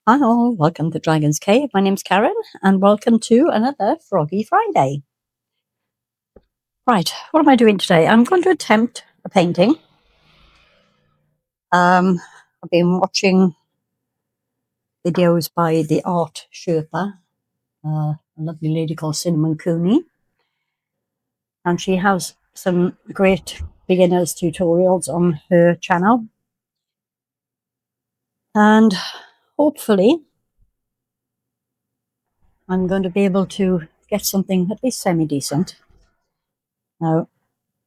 Hi all, welcome to Dragon's Cave. My name's Karen and welcome to another Froggy Friday. Right, what am I doing today? I'm going to attempt a painting. I've been watching videos by the art Sherpa, a lovely lady called Cinnamon Cooney, and she has some great beginners tutorials on her channel, and hopefully I'm going to be able to get something at least semi-decent. Now,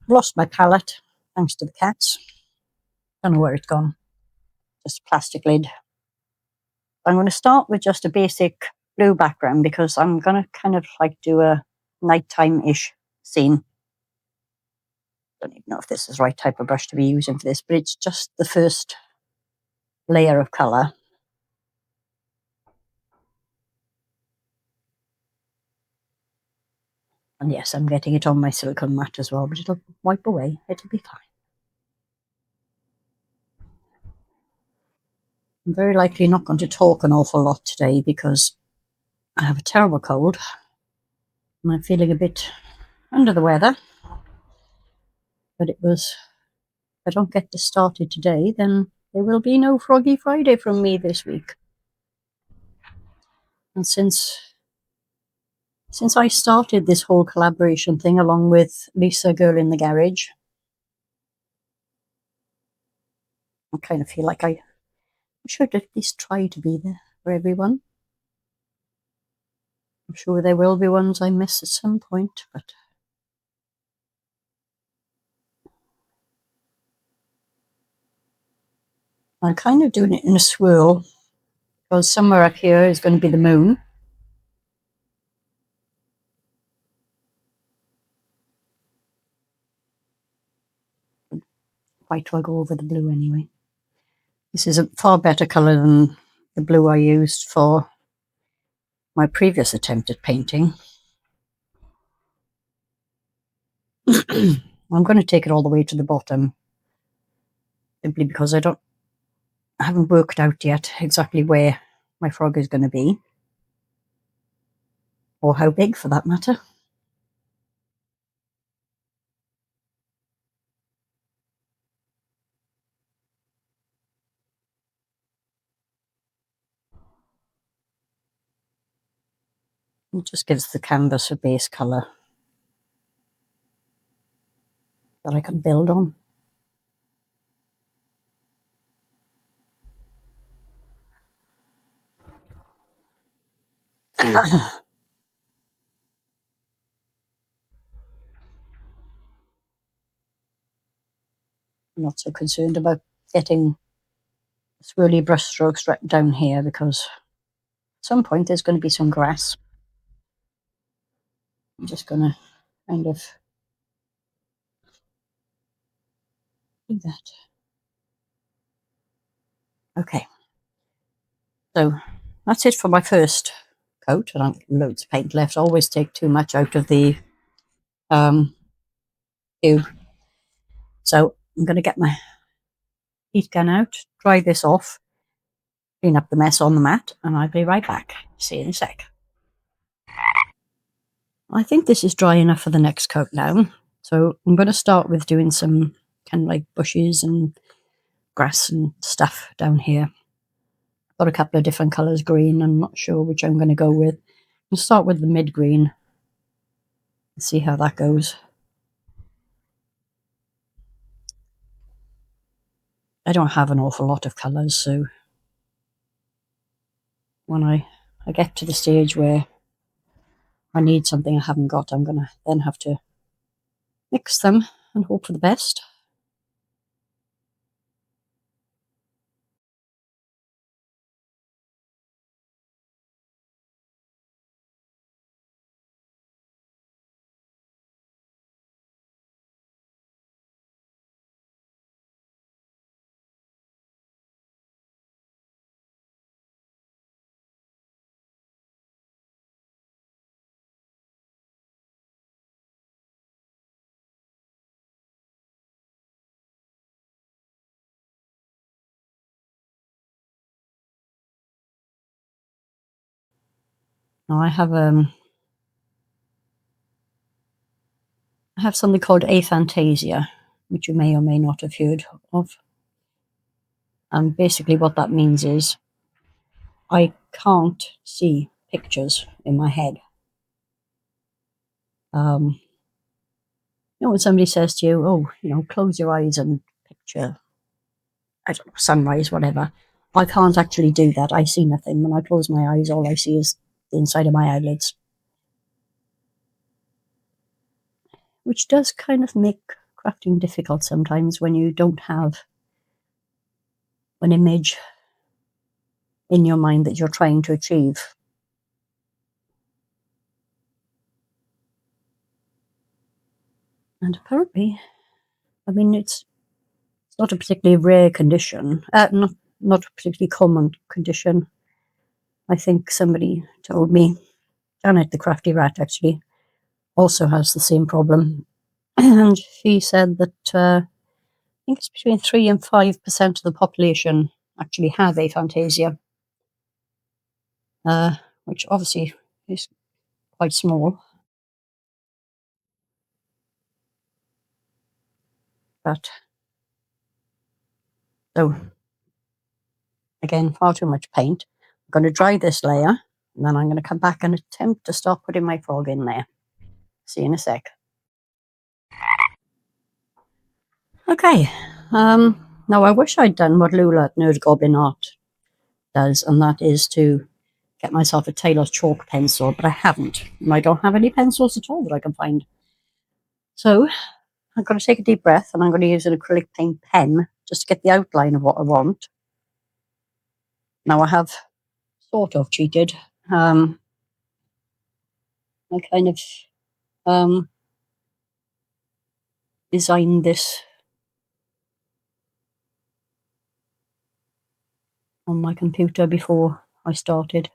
I've lost my palette thanks to the cats. Don't know where it's gone. Just a plastic lid. I'm going to start with just a basic blue background because I'm going to kind of like do a nighttime-ish scene. Don't even know if this is the right type of brush to be using for this, but it's just the first layer of colour. And yes, I'm getting it on my silicone mat as well, but it'll wipe away. It'll be fine. I'm very likely not going to talk an awful lot today because I have a terrible cold and I'm feeling a bit under the weather. But it was, if I don't get this started today, then there will be no Froggy Friday from me this week. And since I started this whole collaboration thing along with Lisa Girl in the Garage, I kind of feel like I should at least try to be there for everyone. I'm sure there will be ones I miss at some point, but I'm kind of doing it in a swirl because somewhere up here is going to be the moon. White will go over the blue anyway. This is a far better colour than the blue I used for my previous attempt at painting. I'm going to take it all the way to the bottom simply because I haven't worked out yet exactly where my frog is going to be, or how big for that matter. It just gives the canvas a base colour that I can build on. I'm not so concerned about getting swirly brush strokes right down here because at some point there's going to be some grass. I'm just going to kind of do that. Okay, so that's it for my first coat. And I've loads of paint left. I always take too much out of the tube. So I'm going to get my heat gun out, dry this off, clean up the mess on the mat, and I'll be right back. See you in a sec. I think this is dry enough for the next coat now. So I'm going to start with doing some kind of like bushes and grass and stuff down here. Got a couple of different colours green. I'm not sure which I'm going to go with. I'll start with the mid green and see how that goes. I don't have an awful lot of colours, so when I get to the stage where I need something I haven't got, I'm going to then have to mix them and hope for the best. Now I have something called aphantasia, which you may or may not have heard of. And basically what that means is I can't see pictures in my head. When somebody says to you, oh, close your eyes and picture, I don't know, sunrise, whatever. I can't actually do that. I see nothing. When I close my eyes, all I see is the inside of my eyelids, which does kind of make crafting difficult sometimes when you don't have an image in your mind that you're trying to achieve. And apparently, I mean, it's not a particularly rare condition, not a particularly common condition. I think somebody told me, Janet the Crafty Rat actually, also has the same problem. And she said that I think it's between 3 and 5% of the population actually have aphantasia, which obviously is quite small. But so again, far too much paint. I'm going to dry this layer, and then I'm going to come back and attempt to start putting my frog in there. See you in a sec. Okay. Now I wish I'd done what Lula at Nerd Goblin Art does, and that is to get myself a Taylor's chalk pencil, but I haven't. And I don't have any pencils at all that I can find. So I'm going to take a deep breath, and I'm going to use an acrylic paint pen just to get the outline of what I want. Now I have sort of cheated. I kind of designed this on my computer before I started.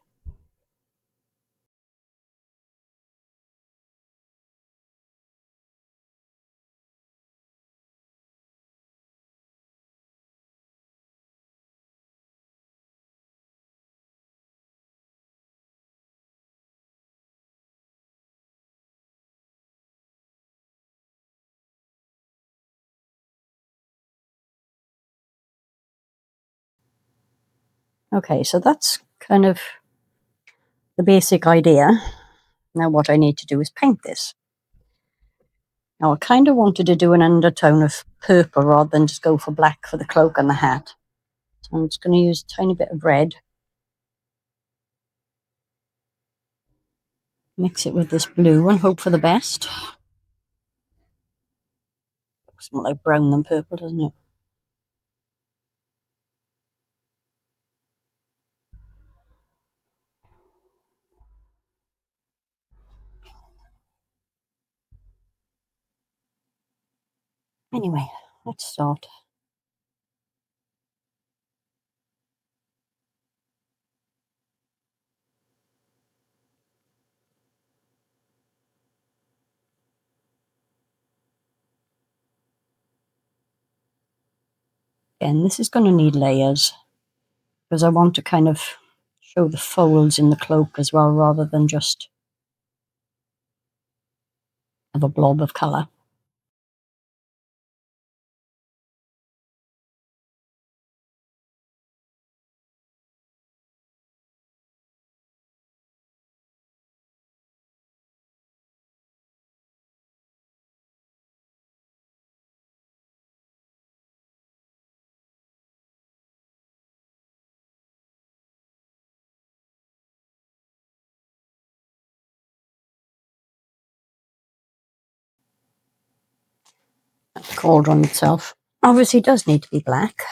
Okay, so that's kind of the basic idea. Now what I need to do is paint this. Now I kind of wanted to do an undertone of purple rather than just go for black for the cloak and the hat. So I'm just going to use a tiny bit of red. Mix it with this blue and hope for the best. Looks more like brown than purple, doesn't it? Anyway, let's start. Again, this is going to need layers because I want to kind of show the folds in the cloak as well rather than just have a blob of colour. The cauldron itself obviously does need to be black-ish.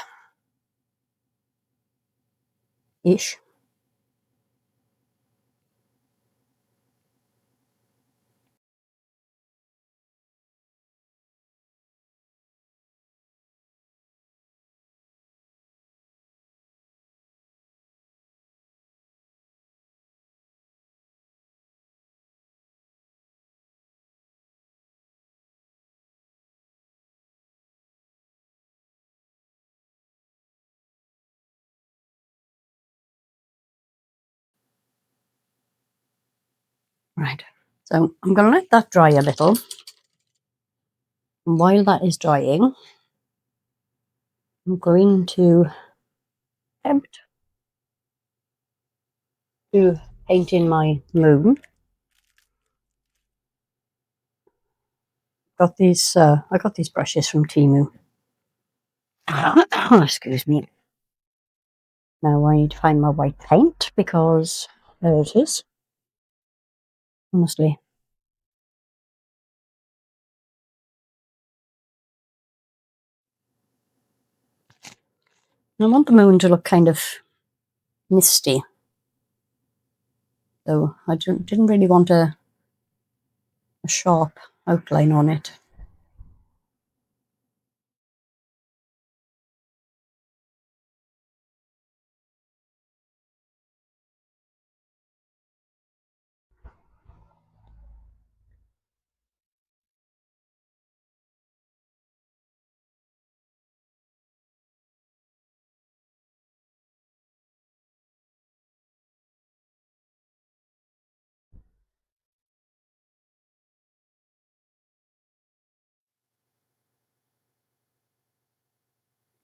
Right, so I'm going to let that dry a little. And while that is drying, I'm going to attempt to paint in my moon. I got these brushes from Temu. Excuse me. Now I need to find my white paint because there it is. Honestly, I want the moon to look kind of misty, so I didn't really want a sharp outline on it.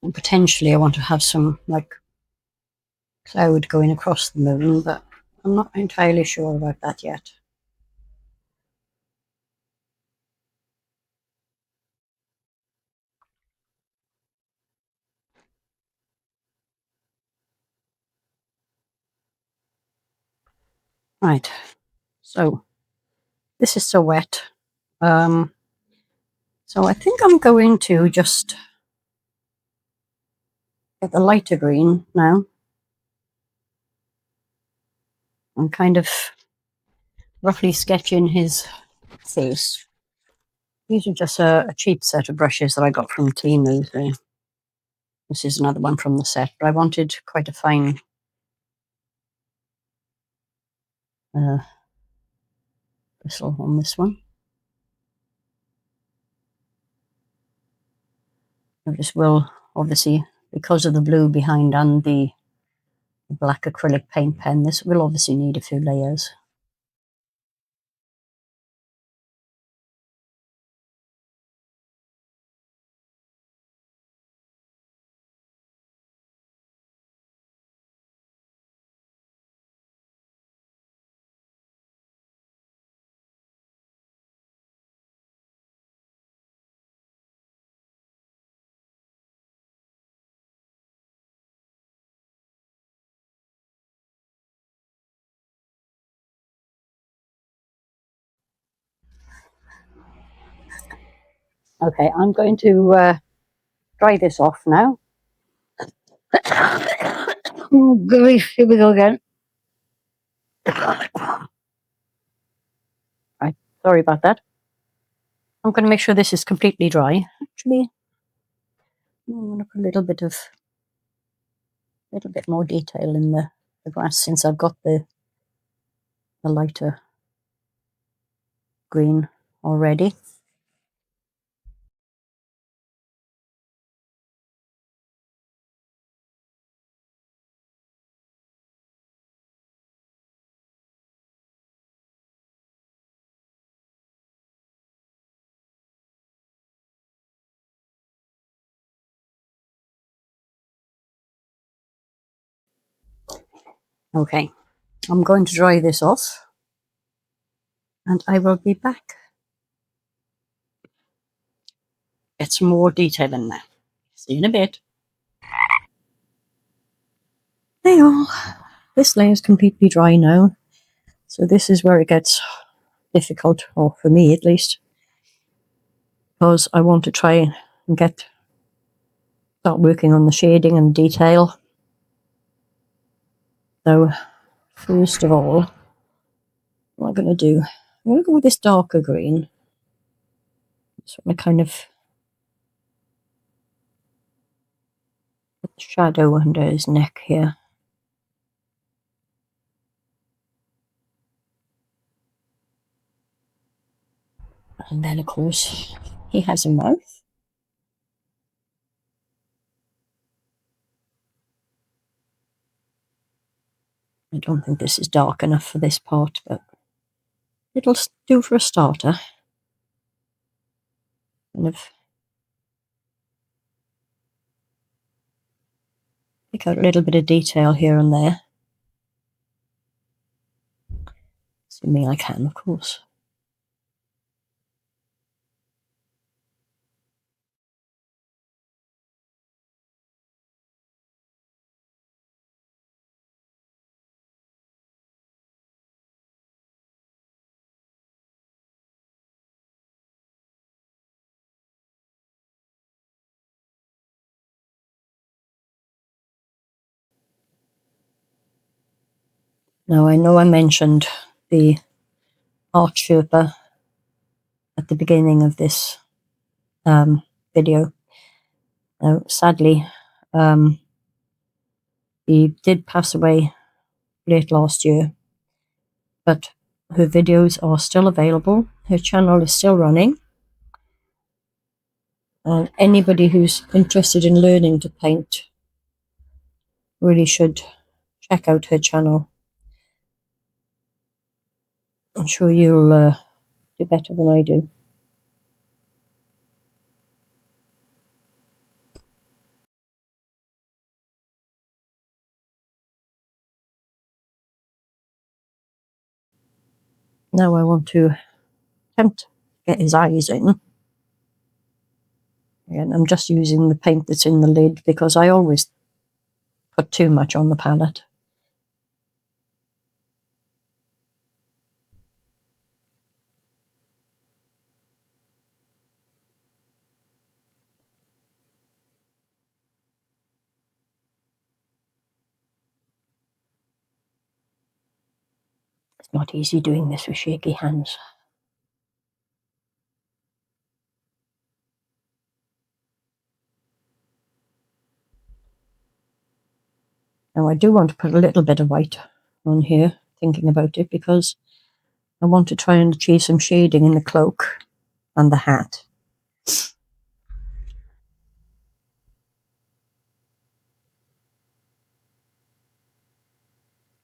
And potentially I want to have some like cloud going across the moon, but I'm not entirely sure about that yet. Right, so this is so wet. So I think I'm going to just get the lighter green now and kind of roughly sketching his face. These are just a cheap set of brushes that I got from Temu. So this is another one from the set, but I wanted quite a fine bristle on this one. This will obviously, because of the blue behind and the black acrylic paint pen, this will obviously need a few layers. Okay, I'm going to dry this off now. Oh, grief, here we go again. Right, sorry about that. I'm going to make sure this is completely dry. Actually, I'm going to put a little bit more detail in the grass since I've got the lighter green already. Okay, I'm going to dry this off and I will be back. Get some more detail in there. See you in a bit. There you are. This layer is completely dry now. So this is where it gets difficult, or for me at least, because I want to try and start working on the shading and detail. So first of all, what I'm going to do, I'm going to go with this darker green. So I'm going to kind of put the shadow under his neck here. And then of course he has a mouth. I don't think this is dark enough for this part, but it'll do for a starter. Kind of pick out a little bit of detail here and there. Assuming I can, of course. Now, I know I mentioned the art Sherpa at the beginning of this video. Now, sadly, he did pass away late last year, but her videos are still available. Her channel is still running. And anybody who's interested in learning to paint really should check out her channel. I'm sure you'll do better than I do. Now I want to attempt to get his eyes in. And I'm just using the paint that's in the lid because I always put too much on the palette. It's not easy doing this with shaky hands. Now I do want to put a little bit of white on here, thinking about it, because I want to try and achieve some shading in the cloak and the hat.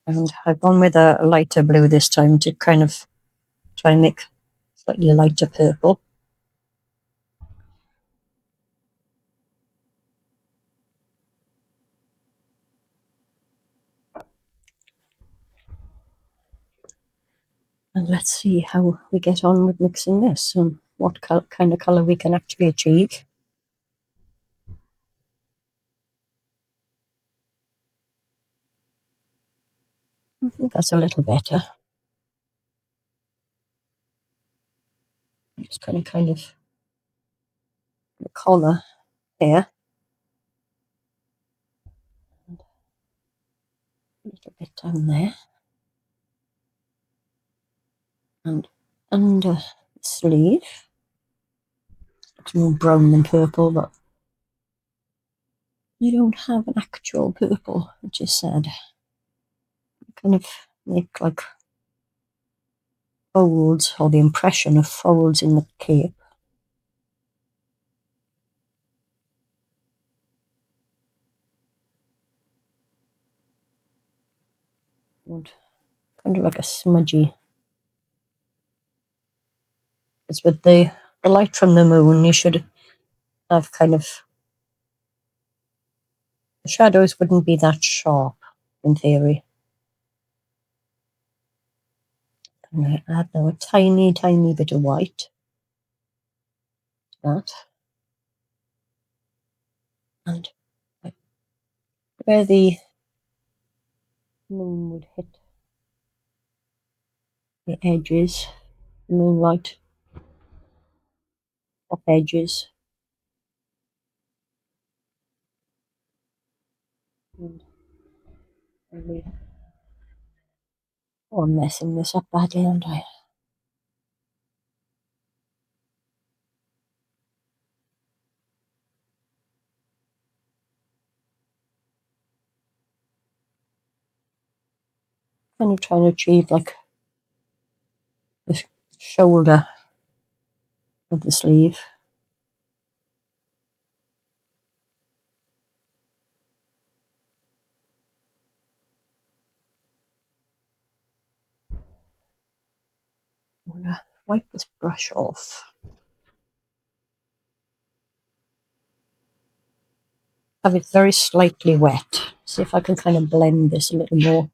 And I've gone with a lighter blue this time to kind of try and make slightly lighter purple. And let's see how we get on with mixing this and what kind of colour we can actually achieve. I think that's a little better. Just kind of the collar here. And a little bit down there. And under the sleeve. It's more brown than purple, but I don't have an actual purple, which is sad. I kind of make like folds, or the impression of folds in the cape. And kind of like a smudgy. It's with the light from the moon, you should have kind of, the shadows wouldn't be that sharp in theory. And I add now a tiny, tiny bit of white to that. And where the moon would hit the edges, the moonlight, top edges. And oh, I'm messing this up badly, aren't I? Kind of trying to achieve like the shoulder of the sleeve. I'm going to wipe this brush off. Have it very slightly wet. See if I can kind of blend this a little more.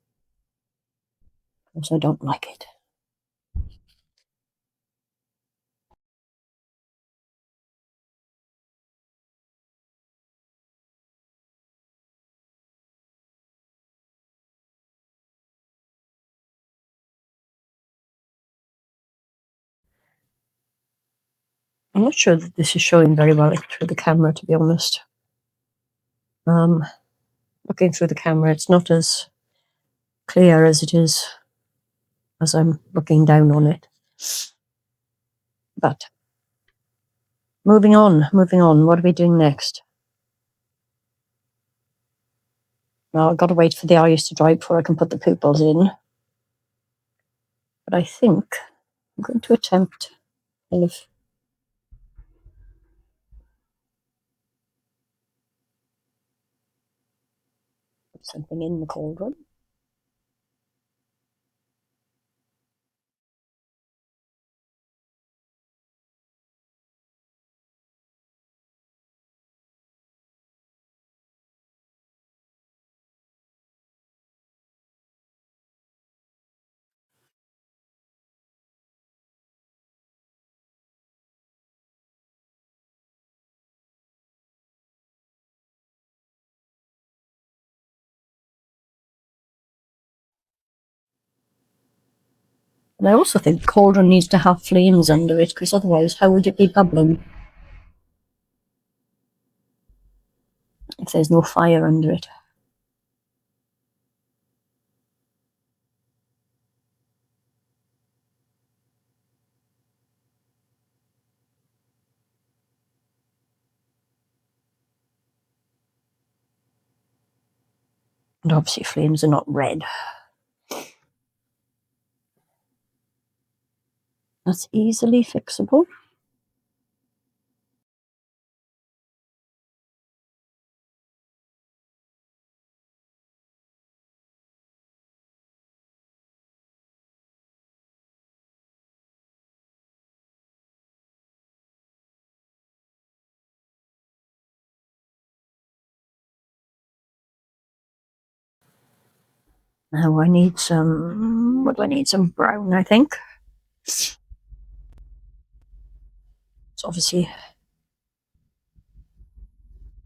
Because I don't like it. I'm not sure that this is showing very well through the camera, to be honest. Looking through the camera, it's not as clear as it is as I'm looking down on it. But moving on. What are we doing next? Now I've got to wait for the eyes to dry before I can put the pupils in. But I think I'm going to attempt kind of put something in the cauldron. And I also think the cauldron needs to have flames under it, because otherwise how would it be bubbling if there's no fire under it? And obviously flames are not red. That's easily fixable. Now I need some, what do I need? Some brown, I think. It's obviously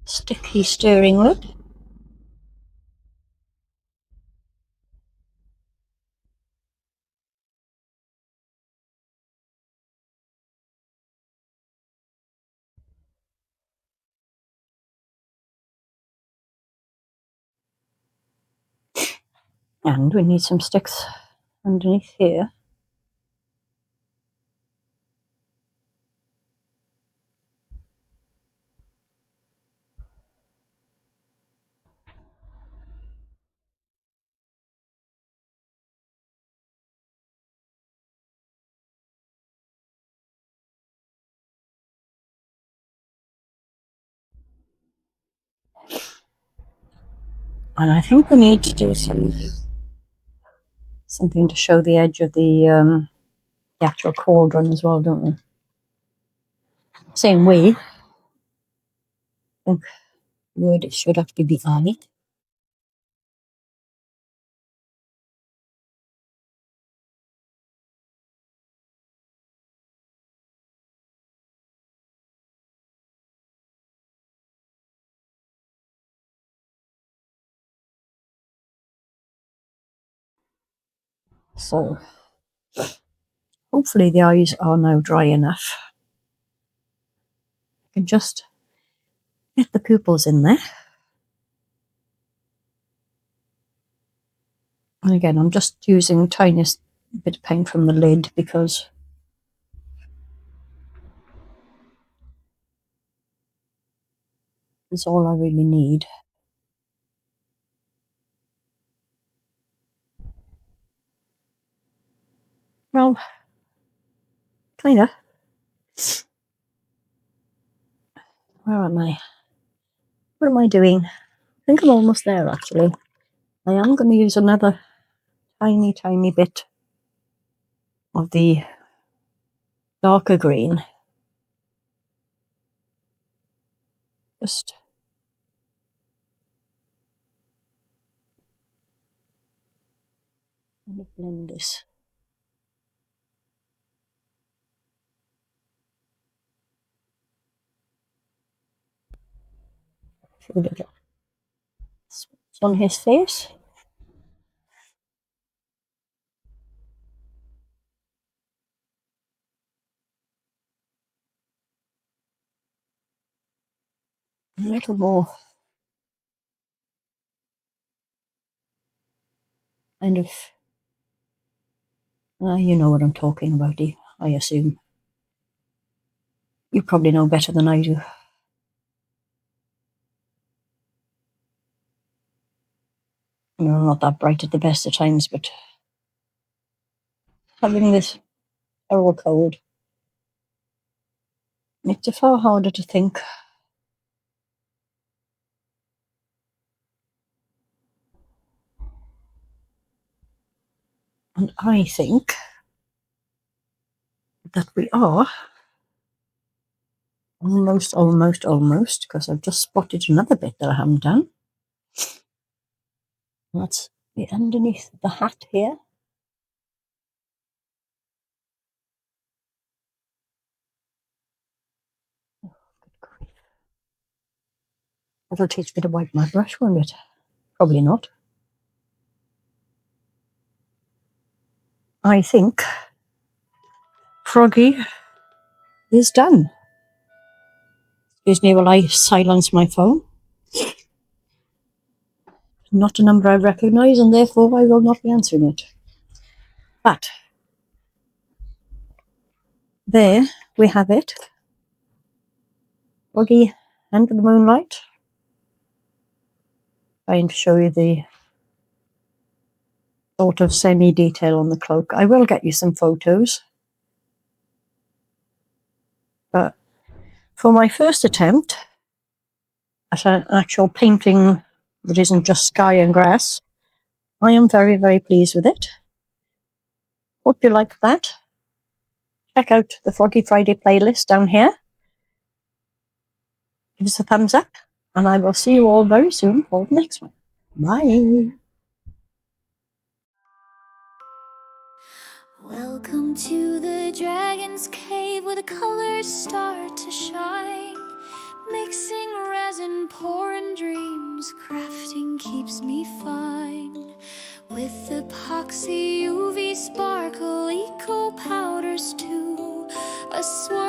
sticky stirring wood. And we need some sticks underneath here. And I think we need to do something to show the edge of the actual cauldron as well, don't we? Same way. I think wood should actually be on it. So hopefully the eyes are now dry enough. I can just get the pupils in there. And again, I'm just using the tiniest bit of paint from the lid because it's all I really need. Well, kind of. Where am I? What am I doing? I think I'm almost there, actually. I am going to use another tiny bit of the darker green. Just let me blend this. Through the spots on his face. A little more kind of, you know what I'm talking about, I assume. You probably know better than I do. You know, I'm not that bright at the best of times, but having this terrible cold makes it far harder to think. And I think that we are almost, because I've just spotted another bit that I haven't done. That's the underneath the hat here. Oh, good grief. That'll teach me to wipe my brush, won't it? Probably not. I think Froggy is done. Excuse me while I silence my phone. Not a number I recognise, and therefore I will not be answering it. But there we have it. Froggy under the moonlight. Trying to show you the sort of semi-detail on the cloak. I will get you some photos. But for my first attempt at an actual painting that isn't just sky and grass, I am very, very pleased with it. Hope you like that. Check out the Froggy Friday playlist down here. Give us a thumbs up, and I will see you all very soon for the next one. Bye. Welcome to the dragon's cave where the colors start to shine. Mixing resin, pouring dreams, crafting keeps me fine. With epoxy, UV sparkle, eco powders too. A swirl